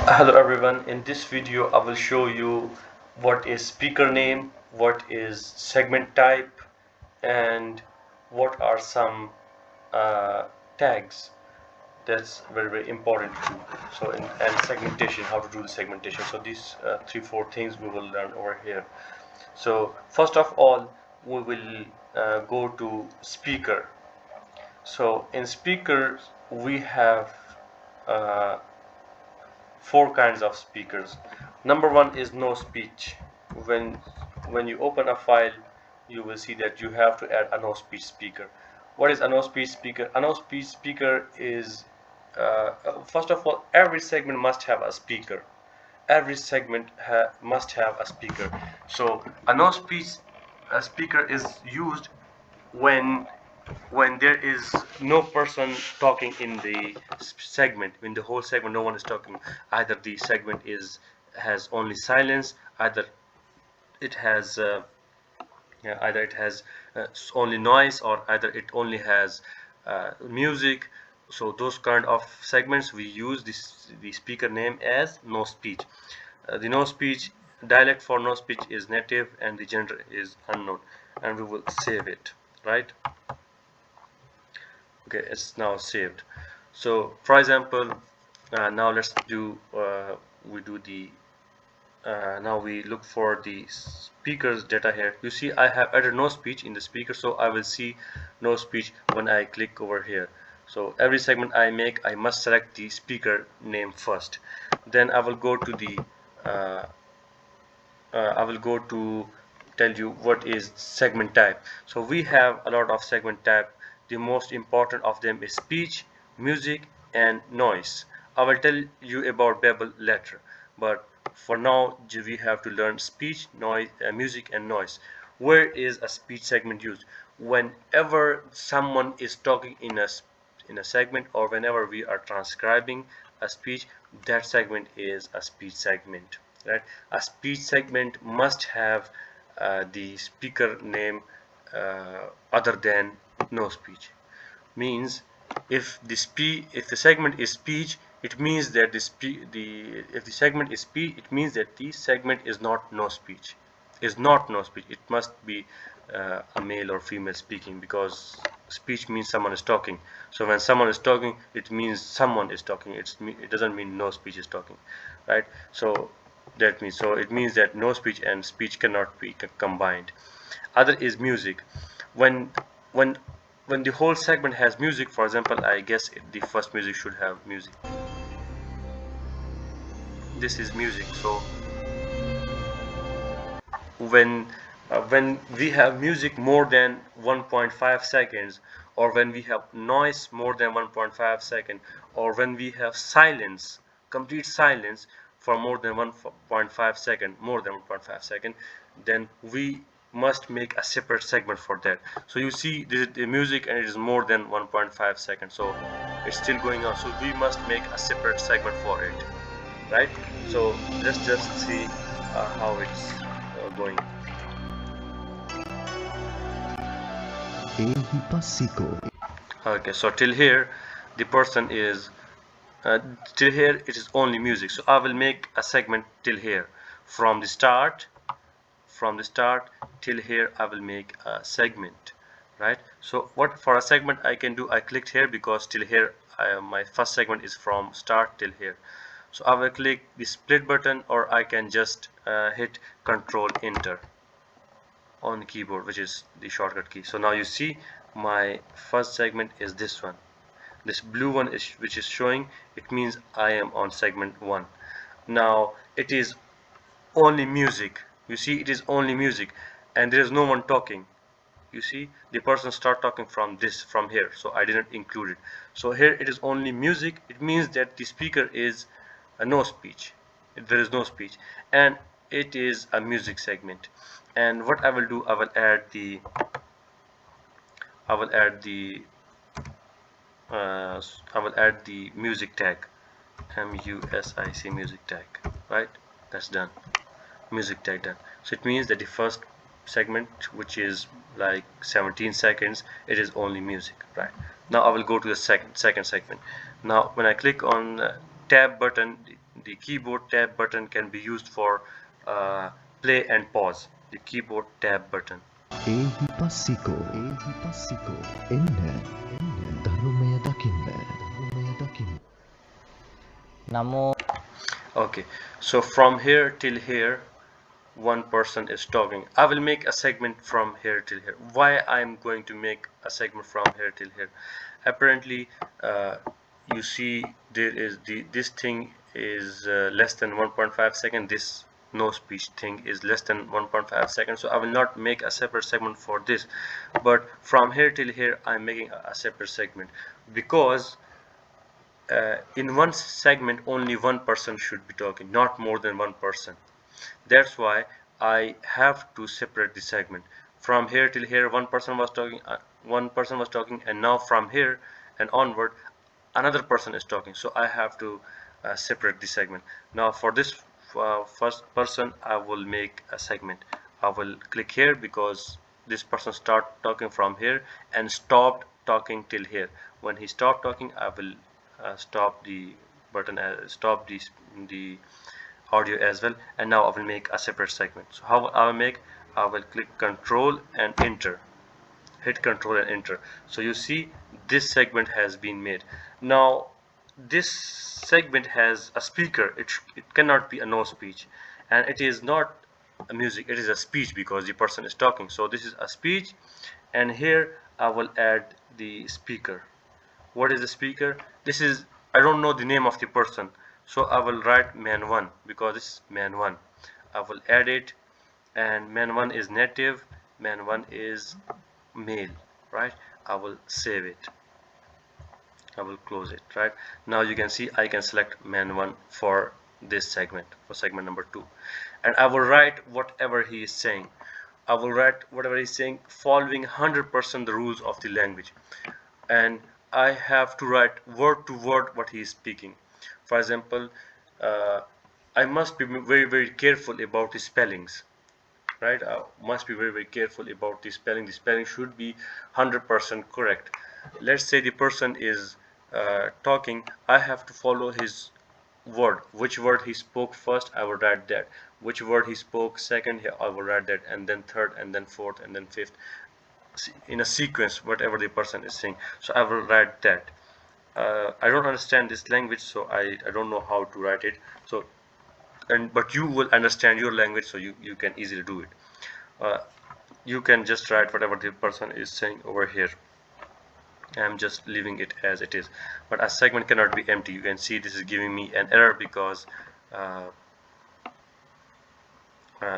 Hello everyone, in this video I will show you what is speaker name, what is segment type, and what are some tags. That's very important too. So and segmentation, how to do the segmentation. So these four things we will learn over here. So first of all we will go to speaker. So in speakers we have uh, four kinds of speakers. Number one is no speech. when when you open a file, you will see that you have to add a no speech speaker. What is a no speech speaker? A no speech speaker is first of all, every segment must have a speaker. Every segment must have a speaker. So a no speech speaker is used when there is no person talking in the segment. In the whole segment no one is talking, either the segment has only silence, either it has either it has only noise, or either it only has music. So those kind of segments we use the speaker name as no speech. The no speech dialect for no speech is native and the gender is unknown, and we will save it, right? Okay, it's now saved. So for example, now let's do we do the now we look for the speakers data here. You see I have added no speech in the speaker, so I will see no speech when I click over here. So every segment I make, I must select the speaker name first. Then I will go to the uh, I will go to tell you what is segment type. So we have a lot of segment type. The most important of them is speech, music, and noise. I will tell you about Babel later, but for now we have to learn speech, noise, music, and noise. Where is a speech segment used? Whenever someone is talking in a segment, or whenever we are transcribing a speech, that segment is a speech segment, right? A speech segment must have the speaker name other than no speech. Means if the segment is speech, it means that if the segment is speech, it means that the segment is not no speech. It must be a male or female speaking, because speech means someone is talking. So when someone is talking, it means someone is talking. It doesn't mean no speech is talking, right? So it means that no speech and speech cannot be combined. Other is music. When when when the whole segment has music, for example, I guess the first music should have music. This is music. So when we have music more than 1.5 seconds, or when we have noise more than 1.5 second, or when we have silence, complete silence for more than 1.5 second, then we must make a separate segment for that. So you see this is the music and it is more than 1.5 seconds, so it's still going on, so we must make a separate segment for it, right? So let's just see how it's going. Okay, so till here the person is till here it is only music, so I will make a segment till here. From the start till here I will make a segment, right? So what for a segment I can do, I clicked here because till here my first segment is from start till here. So I will click the split button, or I can just hit Control Enter on the keyboard, which is the shortcut key. So now you see my first segment is this one. This blue one is which is showing, it means I am on segment 1. Now it is only music. You see it is only music and there is no one talking. You see the person start talking from here, so I didn't include it. So here it is only music. It means that the speaker is a no speech. There is no speech, and it is a music segment. And what I will do, I will add the I will add the music tag, music music tag, right? That's done. Music tag done. So it means that the first segment, which is like 17 seconds, it is only music, right? Now I will go to the second segment. Now when I click on tab button, the keyboard tab button can be used for play and pause. The keyboard tab button. Ehi passiko, enne, dharumaya dakinna, Namo Okay, so from here till here, one person is talking. I will make a segment from here till here. Why I'm going to make a segment from here till here? Apparently, you see there is this thing is less than 1.5 second. This no speech thing is less than 1.5 seconds. So I will not make a separate segment for this. But from here till here, I'm making a separate segment because in one segment only one person should be talking, not more than one person. That's why I have to separate the segment. From here till here, one person was talking, and now from here and onward, another person is talking. So I have to separate the segment. Now for this first person, I will make a segment. I will click here because this person start talking from here and stopped talking till here. When he stopped talking, I will stop the button, stop the audio as well, and now I will make a separate segment. So how I will make, I will click Control and Enter, hit Control and Enter. So you see this segment has been made. Now this segment has a speaker. It cannot be a no speech, and it is not a music, it is a speech because the person is talking. So this is a speech, and here I will add the speaker. What is the speaker? This is, I don't know the name of the person, so I will write man1 because this is man1. I will add it, and man1 is native, man1 is male, right? I will save it, I will close it. Right now you can see I can select man1 for this segment, for segment number 2, and I will write whatever he is saying. I will write whatever he's saying following 100% the rules of the language, and I have to write word to word what he is speaking. For example, uh, I must be very careful about the spellings, right? I must be very careful about the spelling. The spelling should be 100% correct. Let's say the person is talking, I have to follow his word. Which word he spoke first, I will write that. Which word he spoke second, I will write that, and then third, and then fourth, and then fifth, in a sequence, whatever the person is saying. So I will write that. I don't understand this language, so I don't know how to write it. So, but you will understand your language, so you can easily do it. uh, you can just write whatever the person is saying over here. I'm just leaving it as it is, but a segment cannot be empty. You can see this is giving me an error because uh,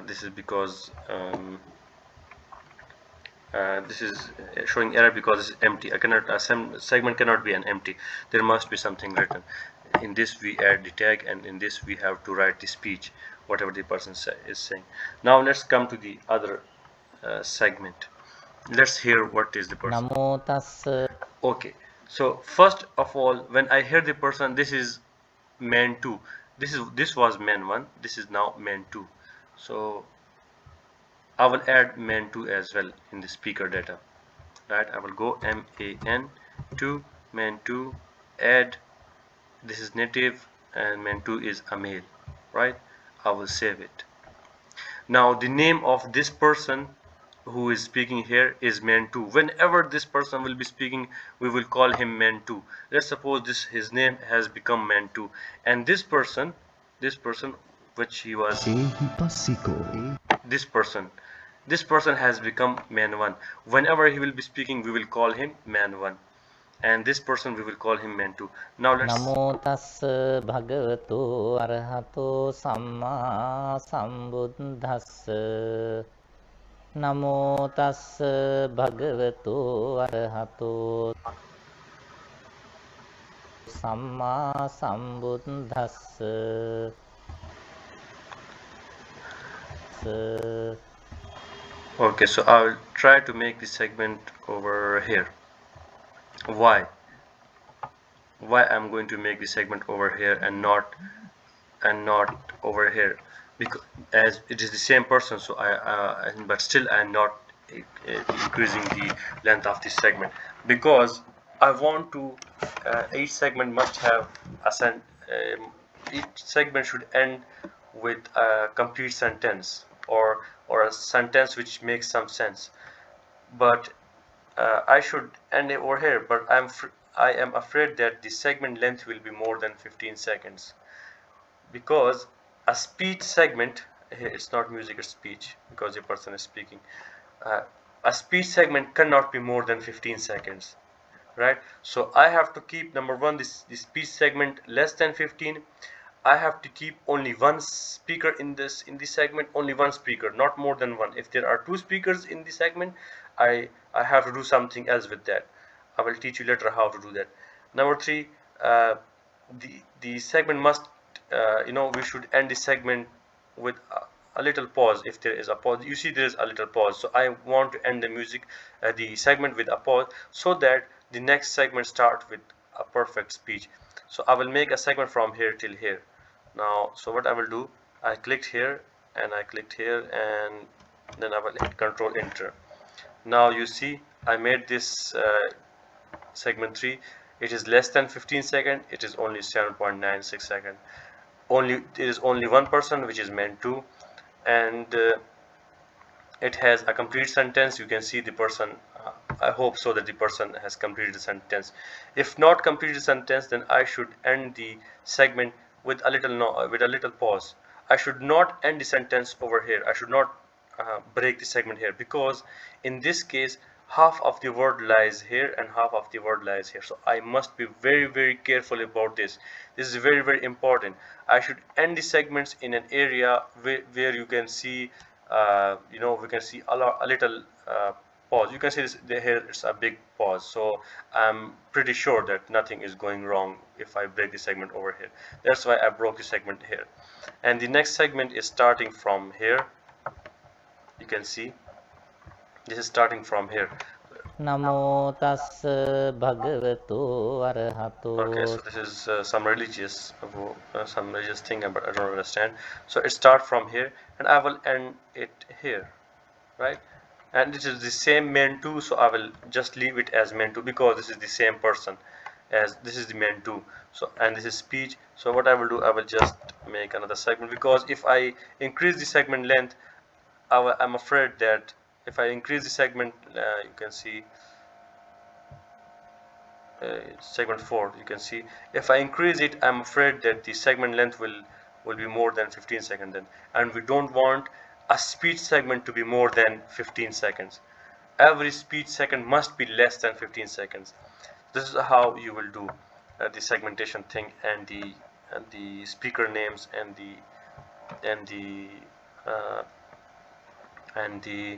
this is because this is showing error because it's empty. I cannot, segment cannot be an empty. There must be something written. In this we add the tag, and in this we have to write the speech, whatever the person is saying. Now let's come to the other segment. Let's hear what is the person. Namo tassa Okay, so first of all, when I hear the person, this is man 2. This was man 1. This is now man 2. So I will add man 2 as well in the speaker data. Right, I will go man2, man2, add. This is native, and man2 is a male. Right, I will save it. Now the name of this person who is speaking here is man2. Whenever this person will be speaking, we will call him man2. Let's suppose his name has become man2, and this person which he was, ehi passiko, this person has become man1. Whenever he will be speaking, we will call him man1, and this person we will call him man2. Now let's Namo tassa bhagavato arahato samma sambuddhassa Namo tassa bhagavato arahato samma sambuddhassa okay, so I will try to make this segment over here. Why I'm going to make this segment over here and not over here? Because as it is the same person, so but still I'm not increasing the length of this segment, because I want to each segment must have a each segment should end with a complete sentence, or a sentence which makes some sense. But I should end it over here, but I am afraid that the segment length will be more than 15 seconds, because a speech segment here, it's not music, it's speech, because the person is speaking. uh, a speech segment cannot be more than 15 seconds, right? So I have to keep, number one, this speech segment less than 15. I have to keep only one speaker in this segment, only one speaker, not more than one. If there are two speakers in the segment, I have to do something else with that. I will teach you later how to do that. Number three, the segment must, we should end the segment with a little pause. If there is a pause, you see there is a little pause, so I want to end the music, the segment with a pause, so that the next segment start with a perfect speech. So I will make a segment from here till here. Now, so what I will do, I clicked here and I clicked here, and then I will hit Control Enter. Now you see I made this segment 3. It is less than 15 seconds. It is only 7.96 seconds. Only there is only one person, which is meant to, and it has a complete sentence. You can see the person, I hope so that the person has completed the sentence. If not completed the sentence, then I should end the segment with a little with a little pause. I should not end the sentence over here. I should not break the segment here, because in this case half of the word lies here and half of the word lies here. So I must be very, very careful about this. This is very, very important. I should end the segments in an area where you can see, we can see a little pause. You can see this here, it's a big pause. So I'm pretty sure that nothing is going wrong if I break the segment over here. That's why I broke the segment here. And the next segment is starting from here. You can see this is starting from here. නමෝ තස්ස භගවතු Okay, අරහතෝ so this is some religious thing, but I don't understand. So it start from here, and I will end it here, right? And this is the same main 2, so I will just leave it as main 2, because this is the same person as this is the main 2. So, and this is speech. So what I will do, I will just make another segment, because if I increase the segment length, I'm afraid that if I increase the segment, you can see segment 4, you can see if I increase it, I'm afraid that the segment length will be more than 15 seconds then, and we don't want a speech segment to be more than 15 seconds. Every speech segment must be less than 15 seconds. This is how you will do the segmentation thing, and the speaker names, and the uh, the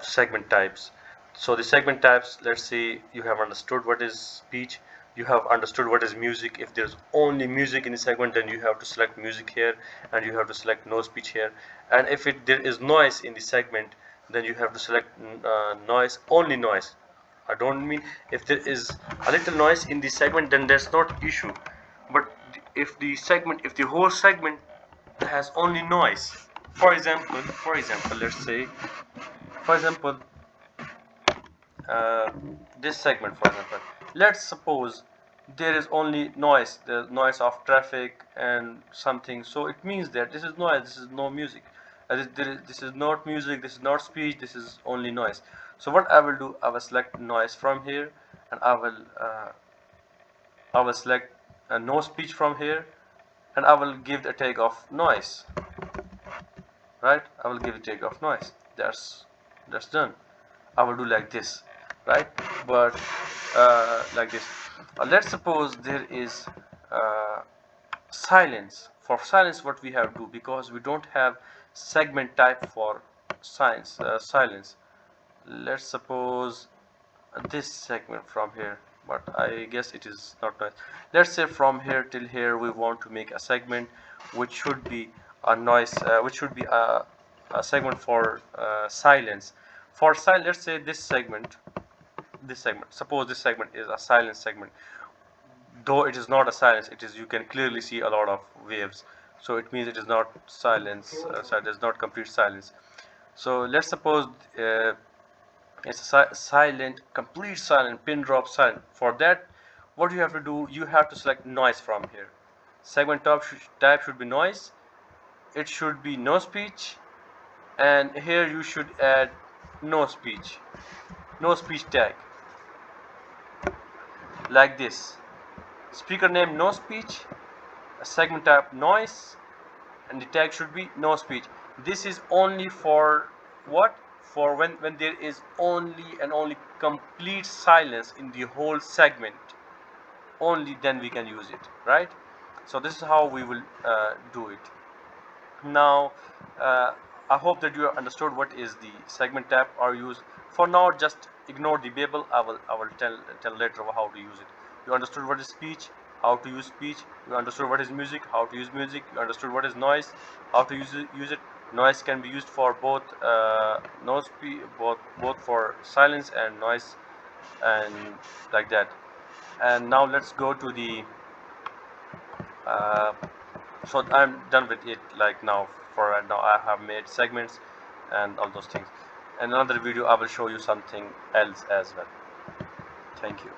segment types. So the segment types, let's say you have understood what is speech, you have understood what is music. If there's only music in the segment, then you have to select music here, and you have to select no speech here. And if there is noise in the segment, then you have to select noise, only noise. I don't mean if there is a little noise in the segment, then that's not issue. But if the whole segment has only noise, for example, let's say, for example, uh, this segment, for example, let's suppose there is only noise, the noise of traffic and something. So it means that this is noise, this is no music. This is not music, this is not speech, this is only noise. So what I will do, I will select noise from here, and I will select no speech from here, and I will give the tag of noise, right? I will give a tag of noise. That's done. I will do like this, right? But like this. Let's suppose there is silence. For silence, what we have to do, because we don't have segment type for silence. Let's suppose this segment from here, but I guess it is not nice. Let's say from here till here we want to make a segment which should be a noise, which should be a segment for silence. For silence, let's say this segment, suppose this segment is a silence segment, though it is not a silence, it is, you can clearly see a lot of waves, so it means it is not silence, so it is not complete silence. So let's suppose it's a silent, complete silent, pin drop silent. For that, what you have to do, you have to select noise from here. segment type should be noise, it should be no speech, and here you should add no speech tag like this. Speaker name no speech, segment type noise, and the tag should be no speech. This is only for what? For when there is only and only complete silence in the whole segment, only then we can use it, right? So this is how we will do it. Now I hope that you have understood what is the segment tab or use. For now, just ignore the babel. I will tell later how to use it. You understood what is speech, how to use speech. You understood what is music, how to use music. You understood what is noise, how to use it. Noise can be used for both no speech, both for silence and noise, and like that. And now let's go to the uh, so I'm done with it. Like now, for right now, I have made segments and all those things. In another video I will show you something else as well. Thank you.